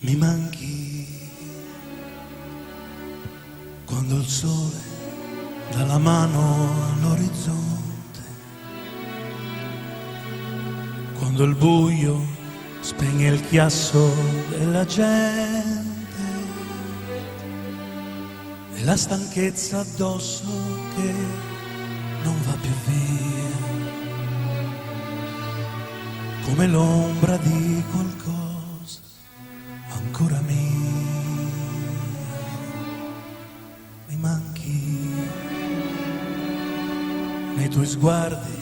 Mi manchi quando il sole dà la mano all'orizzonte, quando il buio spegne il chiasso della gente e la stanchezza addosso che non va più via, come l'ombra di qualcosa ancora mia. Mi manchi nei tuoi sguardi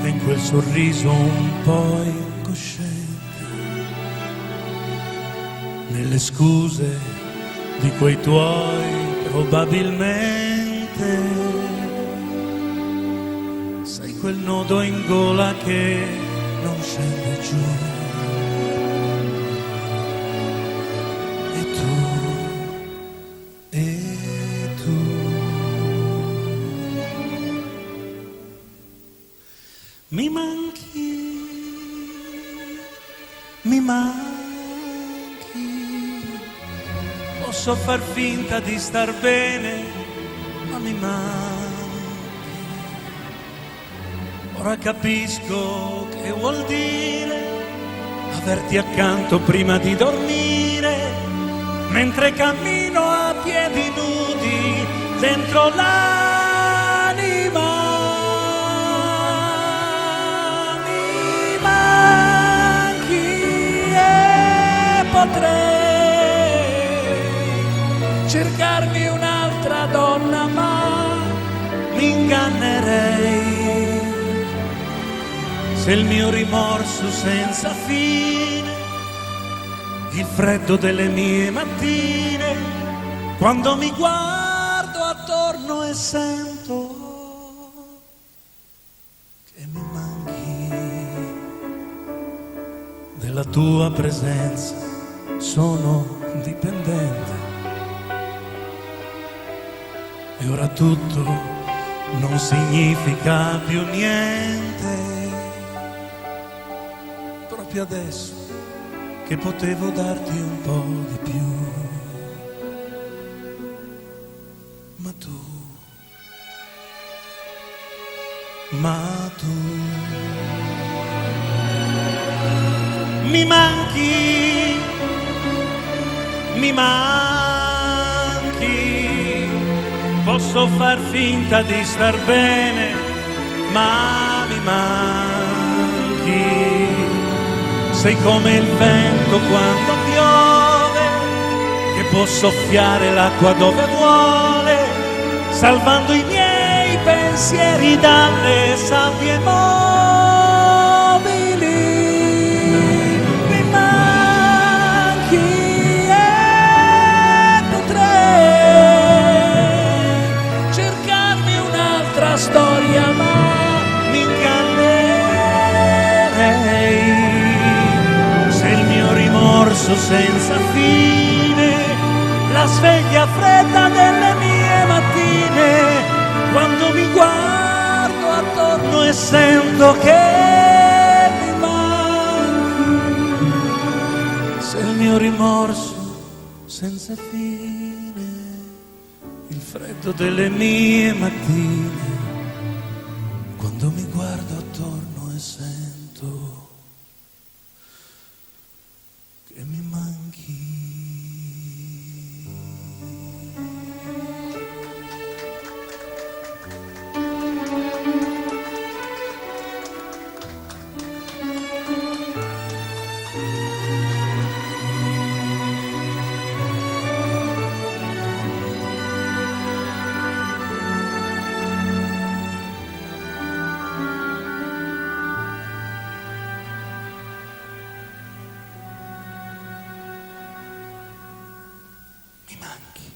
e in quel sorriso un po' incosciente, nelle scuse di quei tuoi probabilmente. Sei quel nodo in gola che non scende giù. Mi manchi, posso far finta di star bene, ma mi manchi. Ora capisco che vuol dire averti accanto prima di dormire, mentre cammino a piedi nudi dentro l'anima. Potrei cercarmi un'altra donna, ma mi ingannerei se il mio rimorso senza fine, il freddo delle mie mattine, quando mi guardo attorno e sento che mi manchi della tua presenza. Sono dipendente e ora tutto non significa più niente. Proprio adesso che potevo darti un po' di più, ma tu mi manchi. Mi manchi, posso far finta di star bene, ma mi manchi. Sei come il vento quando piove, che può soffiare l'acqua dove vuole, salvando i miei pensieri dalle sabbie mobili. Storia, ma mi ingannerei se il mio rimorso senza fine, la sveglia fredda delle mie mattine, quando mi guardo attorno e sento che mi manchi, se il mio rimorso senza fine, il freddo delle mie mattine, quando mi guardo attorno e sento che mi manchi. Mi manchi.